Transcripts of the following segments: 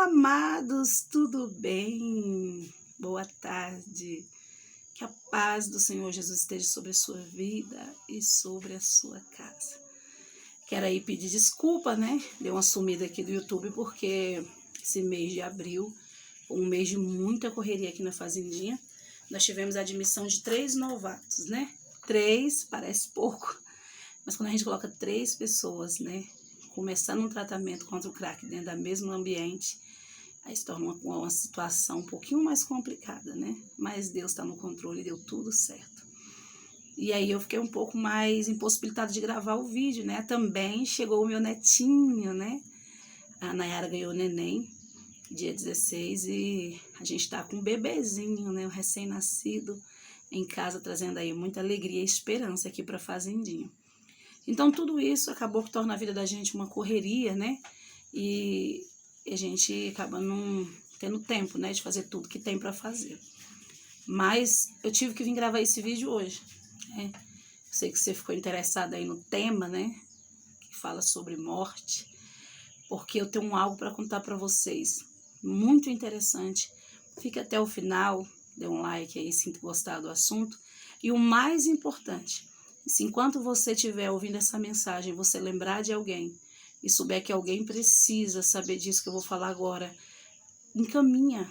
Olá, amados, tudo bem? Boa tarde. Que a paz do Senhor Jesus esteja sobre a sua vida e sobre a sua casa. Quero aí pedir desculpa, né? Deu uma sumida aqui do YouTube porque esse mês de abril foi um mês de muita correria aqui na Fazendinha. Nós tivemos a admissão de 3 novatos, né? 3 parece pouco, mas quando a gente coloca 3 pessoas, né? Começando um tratamento contra o crack dentro do mesmo ambiente, aí se torna uma situação um pouquinho mais complicada, né? Mas Deus está no controle e deu tudo certo. E aí eu fiquei um pouco mais impossibilitada de gravar o vídeo, né? Também chegou o meu netinho, né? A Nayara ganhou neném, dia 16, e a gente tá com um bebezinho, né? Um recém-nascido em casa, trazendo aí muita alegria e esperança aqui para a Fazendinha. Então, tudo isso acabou que torna a vida da gente uma correria, né? E a gente acaba não tendo tempo, né? De fazer tudo que tem para fazer. Mas eu tive que vir gravar esse vídeo hoje, né? Eu sei que você ficou interessado aí no tema, né? Que fala sobre morte. Porque eu tenho algo para contar para vocês. Muito interessante. Fica até o final, dê um like aí se gostar do assunto. E o mais importante, se enquanto você estiver ouvindo essa mensagem, você lembrar de alguém e souber que alguém precisa saber disso que eu vou falar agora, encaminha.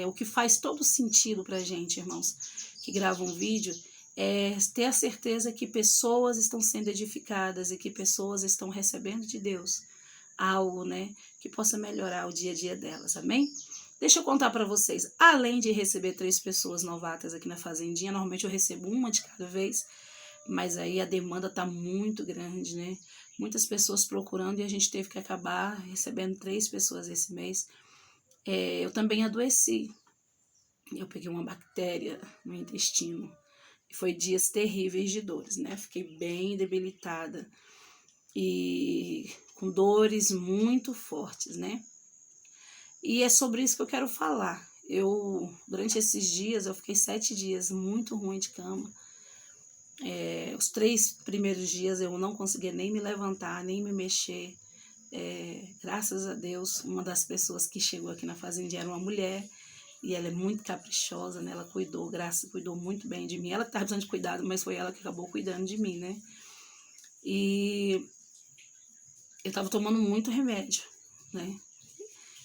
O que faz todo sentido para a gente, irmãos, que gravam um vídeo, é ter a certeza que pessoas estão sendo edificadas e que pessoas estão recebendo de Deus algo, né, que possa melhorar o dia a dia delas, amém? Deixa eu contar para vocês, além de receber 3 pessoas novatas aqui na Fazendinha, normalmente eu recebo uma de cada vez, mas aí a demanda tá muito grande, né? Muitas pessoas procurando e a gente teve que acabar recebendo 3 pessoas esse mês. Eu também adoeci, eu peguei uma bactéria no intestino, e foi dias terríveis de dores, né? Fiquei bem debilitada e com dores muito fortes, né? E é sobre isso que eu quero falar. Durante esses dias, eu fiquei 7 dias muito ruim de cama. Os 3 primeiros dias eu não conseguia nem me levantar, nem me mexer. Graças a Deus, uma das pessoas que chegou aqui na fazenda era uma mulher, e ela é muito caprichosa, né? Ela cuidou muito bem de mim. Ela que estava precisando de cuidado, mas foi ela que acabou cuidando de mim, né? E eu estava tomando muito remédio, né?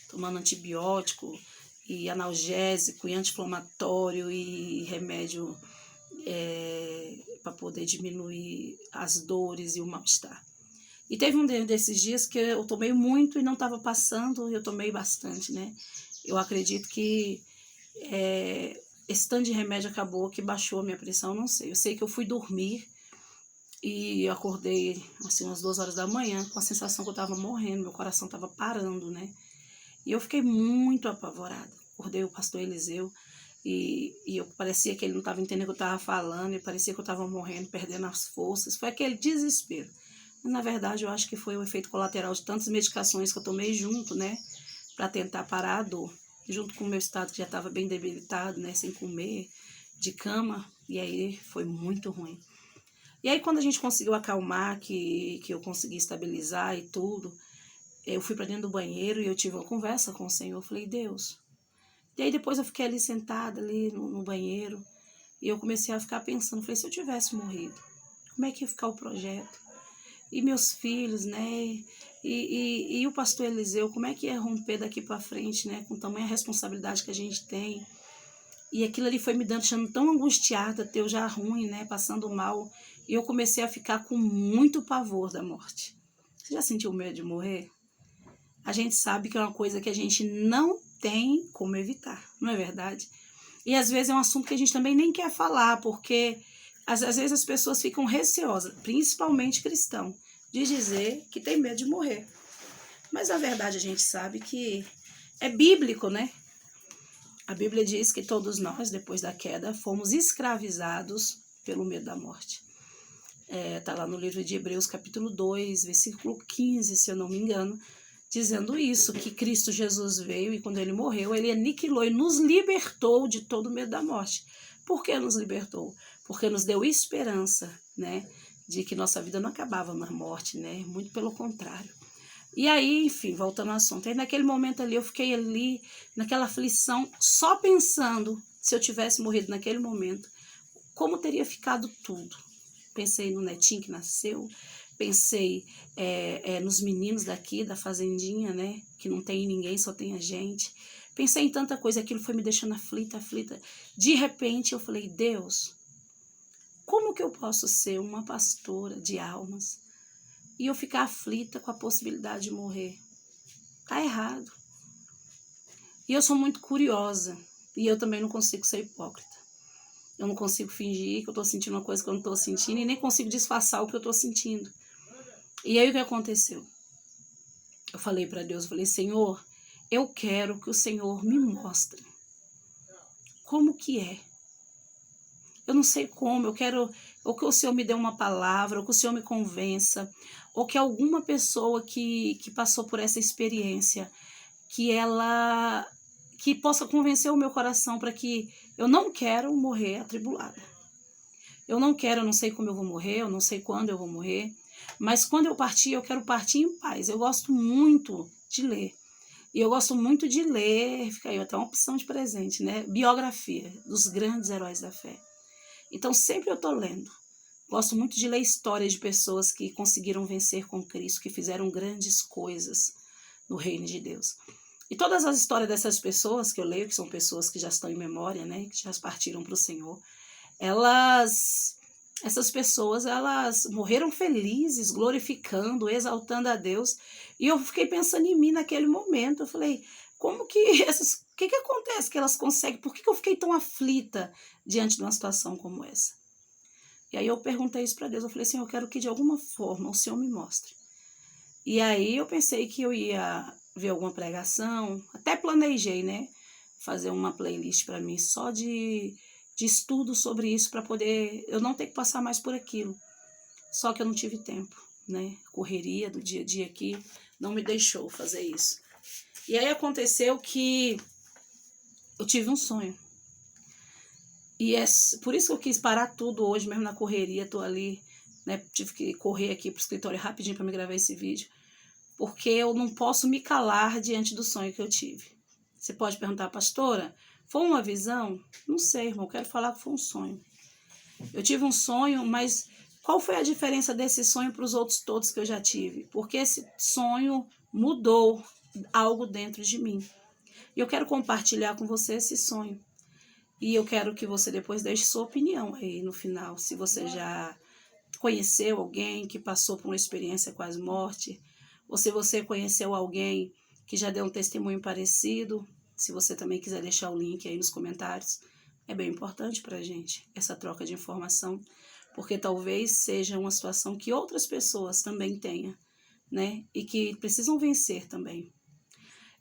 Tomando antibiótico e analgésico e anti-inflamatório e remédio para poder diminuir as dores e o mal-estar. E teve um desses dias que eu tomei muito e não estava passando, e eu tomei bastante, né? Eu acredito que esse tanto de remédio acabou que baixou a minha pressão, não sei. Eu sei que eu fui dormir e eu acordei assim umas 2 horas da manhã com a sensação que eu estava morrendo, meu coração estava parando, né? E eu fiquei muito apavorada. Acordei o pastor Eliseu e eu parecia que ele não estava entendendo o que eu estava falando, e parecia que eu estava morrendo, perdendo as forças. Foi aquele desespero. Mas, na verdade, eu acho que foi o efeito colateral de tantas medicações que eu tomei junto, né? Para tentar parar a dor. Junto com o meu estado que já estava bem debilitado, né? Sem comer, de cama. E aí foi muito ruim. E aí quando a gente conseguiu acalmar, que eu consegui estabilizar e tudo, eu fui para dentro do banheiro e eu tive uma conversa com o Senhor. Eu falei, Deus. E aí depois eu fiquei ali sentada ali no banheiro e eu comecei a ficar pensando, falei, se eu tivesse morrido, como é que ia ficar o projeto? E meus filhos, né? E o pastor Eliseu, como é que ia romper daqui para frente, né? Com tamanha responsabilidade que a gente tem. E aquilo ali foi me deixando tão angustiada, eu já ruim, né? Passando mal. E eu comecei a ficar com muito pavor da morte. Você já sentiu medo de morrer? A gente sabe que é uma coisa que a gente não tem como evitar, não é verdade? E às vezes é um assunto que a gente também nem quer falar, porque às vezes as pessoas ficam receosas, principalmente cristão, de dizer que tem medo de morrer. Mas a verdade a gente sabe que é bíblico, né? A Bíblia diz que todos nós, depois da queda, fomos escravizados pelo medo da morte. Tá lá no livro de Hebreus, capítulo 2, versículo 15, se eu não me engano, dizendo isso, que Cristo Jesus veio e quando ele morreu, ele aniquilou e nos libertou de todo o medo da morte. Por que nos libertou? Porque nos deu esperança, né, de que nossa vida não acabava na morte, né, muito pelo contrário. E aí, enfim, voltando ao assunto. Aí naquele momento ali, eu fiquei ali, naquela aflição, só pensando, se eu tivesse morrido naquele momento, como teria ficado tudo. Pensei no netinho que nasceu, pensei nos meninos daqui, da fazendinha, né? Que não tem ninguém, só tem a gente. Pensei em tanta coisa, aquilo foi me deixando aflita, aflita. De repente eu falei, Deus, como que eu posso ser uma pastora de almas e eu ficar aflita com a possibilidade de morrer? Tá errado. E eu sou muito curiosa e eu também não consigo ser hipócrita. Eu não consigo fingir que eu estou sentindo uma coisa que eu não estou sentindo e nem consigo disfarçar o que eu estou sentindo. E aí o que aconteceu? Eu falei para Deus, eu falei, Senhor, eu quero que o Senhor me mostre como que é. Eu não sei como, eu quero ou que o Senhor me dê uma palavra, ou que o Senhor me convença, ou que alguma pessoa que passou por essa experiência, que possa convencer o meu coração para que eu não quero morrer atribulada. Eu não quero, eu não sei como eu vou morrer, eu não sei quando eu vou morrer, mas quando eu partir, eu quero partir em paz. Eu gosto muito de ler. E eu gosto muito de ler, fica aí até uma opção de presente, né? Biografia dos grandes heróis da fé. Então, sempre eu estou lendo. Gosto muito de ler histórias de pessoas que conseguiram vencer com Cristo, que fizeram grandes coisas no reino de Deus. E todas as histórias dessas pessoas que eu leio, que são pessoas que já estão em memória, né? Que já partiram para o Senhor, essas pessoas, elas morreram felizes, glorificando, exaltando a Deus. E eu fiquei pensando em mim naquele momento. Eu falei, como que o que acontece que elas conseguem? Por que eu fiquei tão aflita diante de uma situação como essa? E aí eu perguntei isso para Deus. Eu falei assim, eu quero que de alguma forma o Senhor me mostre. E aí eu pensei que eu ia ver alguma pregação, até planejei, né? Fazer uma playlist para mim só de estudo sobre isso, para poder eu não ter que passar mais por aquilo. Só que eu não tive tempo, né? Correria do dia a dia aqui não me deixou fazer isso. E aí aconteceu que eu tive um sonho. E é por isso que eu quis parar tudo hoje, mesmo na correria, tô ali, né? Tive que correr aqui pro escritório rapidinho para me gravar esse vídeo, porque eu não posso me calar diante do sonho que eu tive. Você pode perguntar, pastora, foi uma visão? Não sei, irmão, eu quero falar que foi um sonho. Eu tive um sonho, mas qual foi a diferença desse sonho para os outros todos que eu já tive? Porque esse sonho mudou algo dentro de mim. E eu quero compartilhar com você esse sonho. E eu quero que você depois deixe sua opinião aí no final. Se você já conheceu alguém que passou por uma experiência quase morte, ou se você conheceu alguém que já deu um testemunho parecido, se você também quiser deixar o link aí nos comentários, é bem importante para a gente essa troca de informação, porque talvez seja uma situação que outras pessoas também tenham, né? E que precisam vencer também.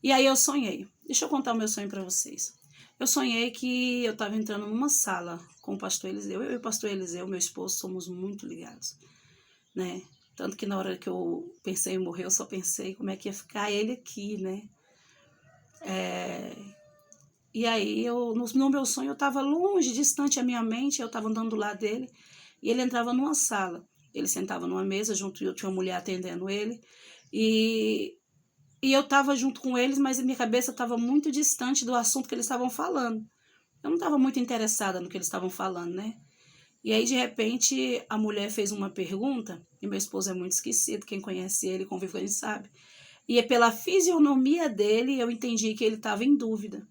E aí eu sonhei. Deixa eu contar o meu sonho para vocês. Eu sonhei que eu estava entrando numa sala com o pastor Eliseu. Eu e o pastor Eliseu, meu esposo, somos muito ligados, né? Tanto que na hora que eu pensei em morrer, eu só pensei como é que ia ficar ele aqui, né? E aí, no meu sonho, eu estava longe, distante a minha mente, eu estava andando do lado dele, e ele entrava numa sala. Ele sentava numa mesa, junto eu tinha uma mulher atendendo ele, e eu estava junto com eles, mas a minha cabeça estava muito distante do assunto que eles estavam falando. Eu não estava muito interessada no que eles estavam falando, né? E aí, de repente, a mulher fez uma pergunta, e meu esposo é muito esquecido, quem conhece ele, convive com ele, sabe. E pela fisionomia dele, eu entendi que ele estava em dúvida.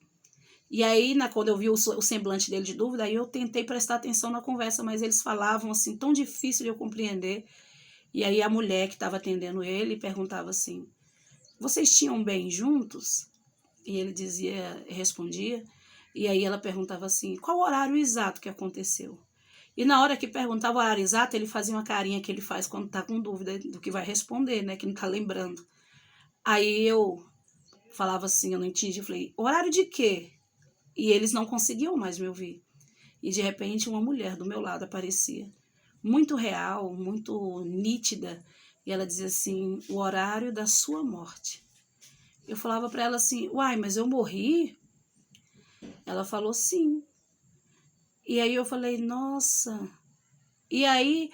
E aí, quando eu vi o semblante dele de dúvida, aí eu tentei prestar atenção na conversa, mas eles falavam assim, tão difícil de eu compreender. E aí a mulher que estava atendendo ele perguntava assim, vocês tinham bem juntos? E ele respondia, e aí ela perguntava assim, qual o horário exato que aconteceu? E na hora que perguntava o horário exato, ele fazia uma carinha que ele faz quando está com dúvida do que vai responder, né? Que não está lembrando. Aí eu falava assim, eu não entendi, eu falei, horário de quê? E eles não conseguiam mais me ouvir. E de repente uma mulher do meu lado aparecia, muito real, muito nítida, e ela dizia assim, o horário da sua morte. Eu falava para ela assim, uai, mas eu morri? Ela falou sim. E aí eu falei, nossa. E aí,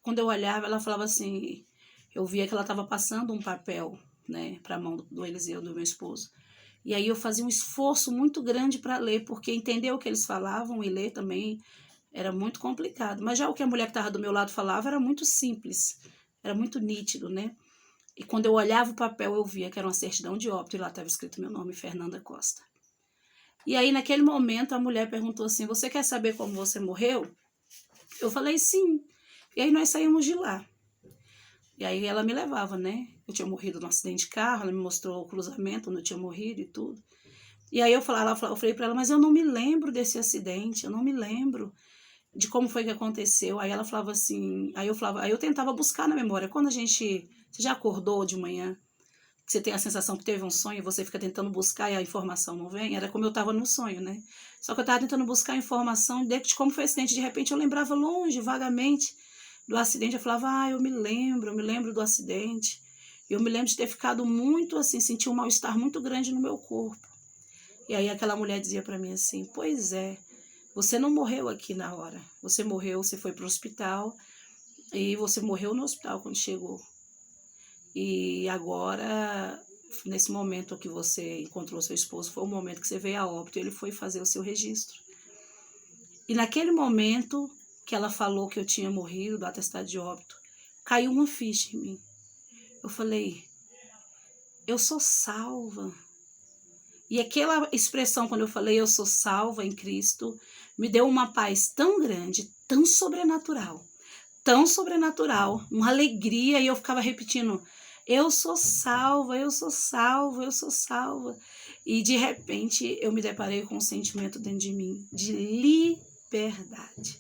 quando eu olhava, ela falava assim, eu via que ela estava passando um papel, né, para a mão do Eliseu, do meu esposo. E aí eu fazia um esforço muito grande para ler, porque entender o que eles falavam e ler também era muito complicado. Mas já o que a mulher que estava do meu lado falava era muito simples, era muito nítido, né? E quando eu olhava o papel, eu via que era uma certidão de óbito e lá estava escrito meu nome, Fernanda Costa. E aí, naquele momento, a mulher perguntou assim, você quer saber como você morreu? Eu falei, sim. E aí nós saímos de lá. E aí ela me levava, né? Eu tinha morrido num acidente de carro, ela me mostrou o cruzamento onde eu tinha morrido e tudo. E aí eu falei para ela, mas eu não me lembro desse acidente, eu não me lembro de como foi que aconteceu. Aí ela falava assim, aí eu tentava buscar na memória. Quando você já acordou de manhã, que você tem a sensação que teve um sonho, você fica tentando buscar e a informação não vem, era como eu estava no sonho, né? Só que eu estava tentando buscar a informação de como foi o acidente, de repente eu lembrava longe, vagamente, do acidente, eu falava, eu me lembro do acidente. Eu me lembro de ter ficado muito assim, sentir um mal-estar muito grande no meu corpo. E aí aquela mulher dizia para mim assim, pois é, você não morreu aqui na hora, você morreu, você foi para o hospital e você morreu no hospital quando chegou. E agora, nesse momento que você encontrou seu esposo, foi o momento que você veio a óbito, ele foi fazer o seu registro. E naquele momento que ela falou que eu tinha morrido, do atestado de óbito, caiu uma ficha em mim. Eu falei, eu sou salva. E aquela expressão, quando eu falei eu sou salva em Cristo, me deu uma paz tão grande, tão sobrenatural, uma alegria, e eu ficava repetindo, eu sou salva, eu sou salva, eu sou salva. E de repente eu me deparei com um sentimento dentro de mim de liberdade.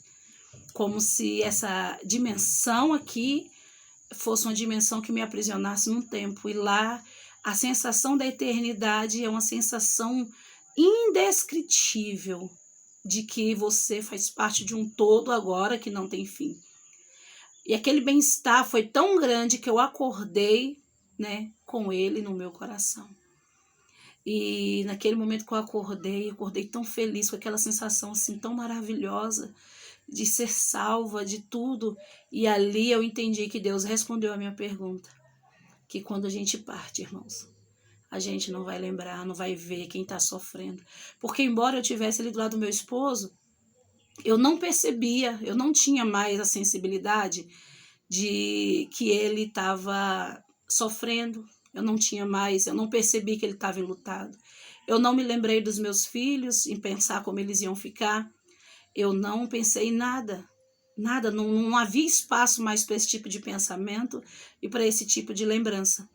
Como se essa dimensão aqui fosse uma dimensão que me aprisionasse num tempo. E lá a sensação da eternidade é uma sensação indescritível de que você faz parte de um todo agora que não tem fim. E aquele bem-estar foi tão grande que eu acordei, né, com ele no meu coração. E naquele momento que eu acordei tão feliz, com aquela sensação assim tão maravilhosa de ser salva de tudo. E ali eu entendi que Deus respondeu a minha pergunta. Que quando a gente parte, irmãos, a gente não vai lembrar, não vai ver quem está sofrendo. Porque embora eu tivesse ali do lado do meu esposo, eu não percebia, eu não tinha mais a sensibilidade de que ele estava sofrendo. Eu não percebi que ele estava enlutado. Eu não me lembrei dos meus filhos, em pensar como eles iam ficar. Eu não pensei em nada, não havia espaço mais para esse tipo de pensamento e para esse tipo de lembrança.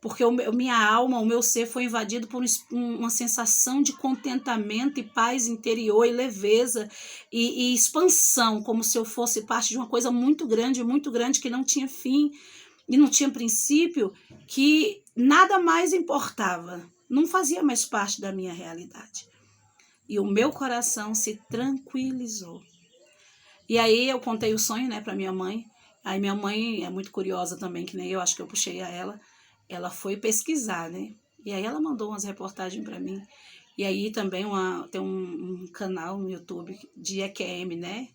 Porque minha alma, o meu ser foi invadido por uma sensação de contentamento e paz interior e leveza e expansão, como se eu fosse parte de uma coisa muito grande, que não tinha fim e não tinha princípio, que nada mais importava, não fazia mais parte da minha realidade. E o meu coração se tranquilizou. E aí eu contei o sonho, né, para minha mãe. Aí minha mãe é muito curiosa também, que nem eu, acho que eu puxei a ela. Ela foi pesquisar, né? E aí ela mandou umas reportagens para mim. E aí também tem um canal no YouTube de EQM, né?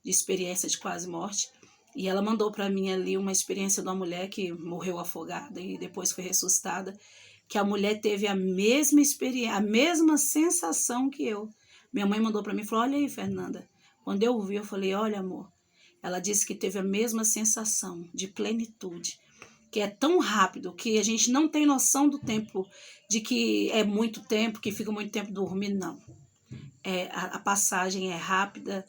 De experiência de quase morte. E ela mandou para mim ali uma experiência de uma mulher que morreu afogada e depois foi ressuscitada, que a mulher teve a mesma experiência, a mesma sensação que eu. Minha mãe mandou para mim e falou, olha aí, Fernanda. Quando eu vi, eu falei, olha, amor. Ela disse que teve a mesma sensação de plenitude, que é tão rápido que a gente não tem noção do tempo, de que é muito tempo, que fica muito tempo dormindo, não. A passagem é rápida,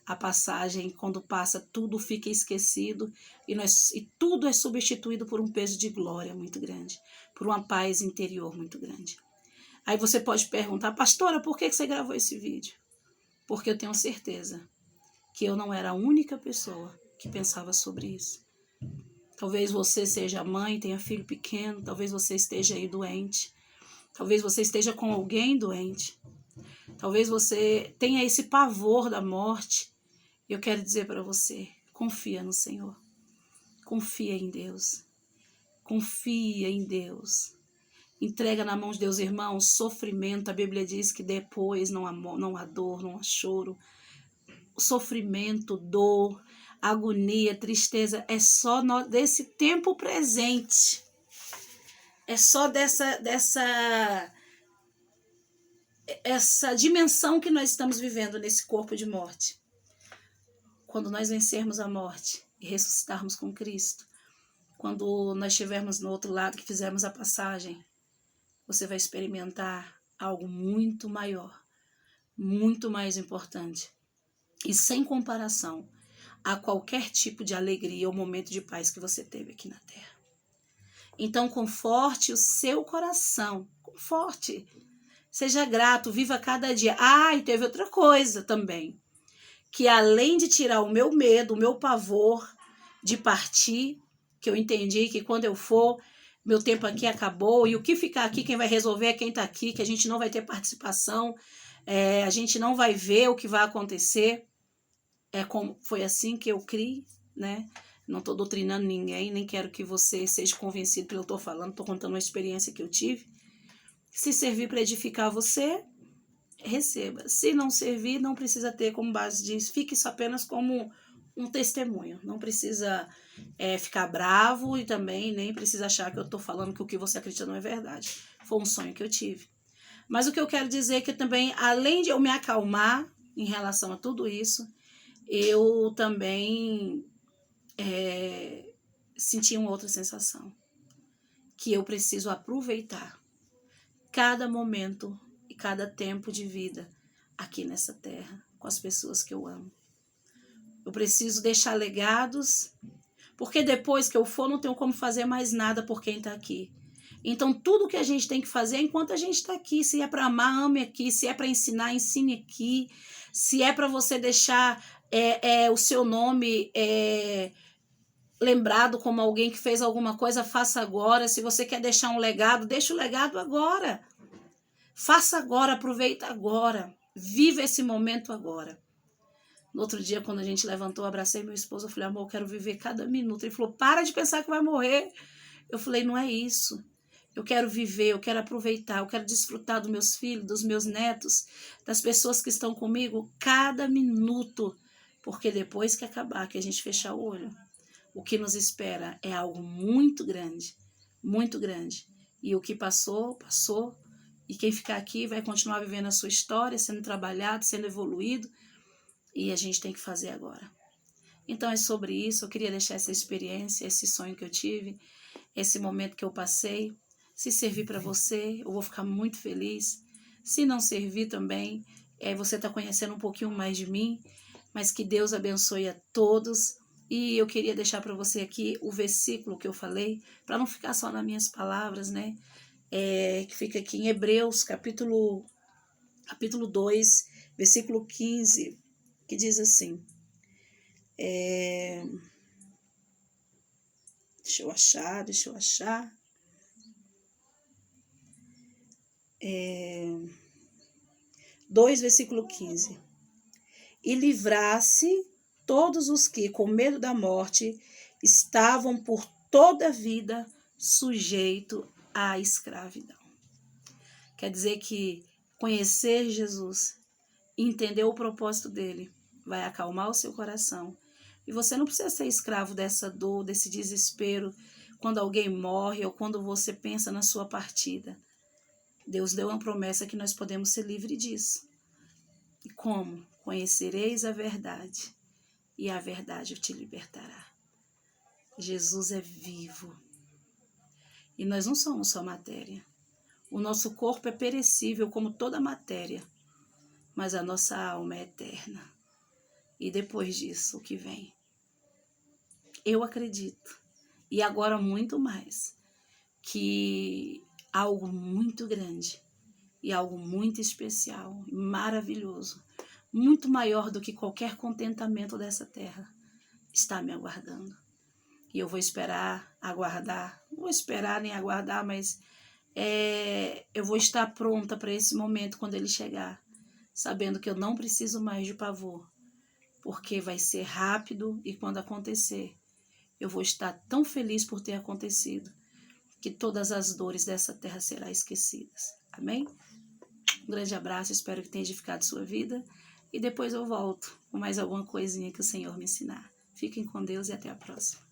a passagem, quando passa, tudo fica esquecido e tudo é substituído por um peso de glória muito grande, por uma paz interior muito grande. Aí você pode perguntar, pastora, por que você gravou esse vídeo? Porque eu tenho certeza que eu não era a única pessoa que pensava sobre isso. Talvez você seja mãe, tenha filho pequeno, talvez você esteja aí doente, talvez você esteja com alguém doente, talvez você tenha esse pavor da morte. Eu quero dizer para você, confia no Senhor, confia em Deus, confia em Deus. Entrega na mão de Deus, irmão, sofrimento, a Bíblia diz que depois não há dor, não há choro. O sofrimento, dor, agonia, tristeza, é só desse tempo presente. É só essa dimensão que nós estamos vivendo nesse corpo de morte. Quando nós vencermos a morte e ressuscitarmos com Cristo, quando nós estivermos no outro lado, que fizermos a passagem, você vai experimentar algo muito maior, muito mais importante e sem comparação a qualquer tipo de alegria ou momento de paz que você teve aqui na Terra. Então, conforte o seu coração, conforte, seja grato, viva cada dia. E teve outra coisa também, que além de tirar o meu medo, o meu pavor de partir, que eu entendi que quando eu for, meu tempo aqui acabou, e o que ficar aqui, quem vai resolver é quem está aqui, que a gente não vai ter participação, a gente não vai ver o que vai acontecer. Foi assim que eu criei, né? Não estou doutrinando ninguém, nem quero que você seja convencido pelo que eu estou falando, estou contando uma experiência que eu tive. Se servir para edificar você, receba. Se não servir, não precisa ter como base disso, fique isso apenas como um testemunho. Não precisa ficar bravo e também nem precisa achar que eu estou falando que o que você acredita não é verdade. Foi um sonho que eu tive. Mas o que eu quero dizer é que também, além de eu me acalmar em relação a tudo isso, eu também senti uma outra sensação, que eu preciso aproveitar cada momento e cada tempo de vida aqui nessa terra, com as pessoas que eu amo. Eu preciso deixar legados, porque depois que eu for, não tenho como fazer mais nada por quem está aqui. Então, tudo que a gente tem que fazer é enquanto a gente está aqui. Se é para amar, ame aqui. Se é para ensinar, ensine aqui. Se é para você deixar o seu nome lembrado como alguém que fez alguma coisa, faça agora. Se você quer deixar um legado, deixa o legado agora. Faça agora, aproveita agora. Viva esse momento agora. No outro dia, quando a gente levantou, eu abracei meu esposo, eu falei, amor, eu quero viver cada minuto. Ele falou, para de pensar que vai morrer. Eu falei, não é isso. Eu quero viver, eu quero aproveitar, eu quero desfrutar dos meus filhos, dos meus netos, das pessoas que estão comigo, cada minuto. Porque depois que acabar, que a gente fechar o olho, o que nos espera é algo muito grande, muito grande. E o que passou, passou. E quem ficar aqui vai continuar vivendo a sua história, sendo trabalhado, sendo evoluído. E a gente tem que fazer agora. Então é sobre isso, eu queria deixar essa experiência, esse sonho que eu tive, esse momento que eu passei. Se servir para você, eu vou ficar muito feliz. Se não servir também, você está conhecendo um pouquinho mais de mim, mas que Deus abençoe a todos. E eu queria deixar para você aqui o versículo que eu falei, para não ficar só nas minhas palavras, né? Que fica aqui em Hebreus, capítulo 2, versículo 15, que diz assim, deixa eu achar, 2, versículo 15, e livrasse todos os que, com medo da morte, estavam por toda a vida sujeitos à escravidão. Quer dizer que conhecer Jesus, entender o propósito dele, vai acalmar o seu coração. E você não precisa ser escravo dessa dor, desse desespero, quando alguém morre ou quando você pensa na sua partida. Deus deu uma promessa que nós podemos ser livres disso. E como? Conhecereis a verdade, e a verdade te libertará. Jesus é vivo. E nós não somos só matéria. O nosso corpo é perecível como toda matéria, mas a nossa alma é eterna. E depois disso, o que vem? Eu acredito, e agora muito mais, que algo muito grande e algo muito especial, maravilhoso, muito maior do que qualquer contentamento dessa terra, está me aguardando. E eu vou esperar, aguardar, não vou esperar nem aguardar, mas eu vou estar pronta para esse momento quando ele chegar, sabendo que eu não preciso mais de pavor, porque vai ser rápido e quando acontecer, eu vou estar tão feliz por ter acontecido, que todas as dores dessa terra serão esquecidas. Amém? Um grande abraço, espero que tenha edificado sua vida. E depois eu volto com mais alguma coisinha que o Senhor me ensinar. Fiquem com Deus e até a próxima.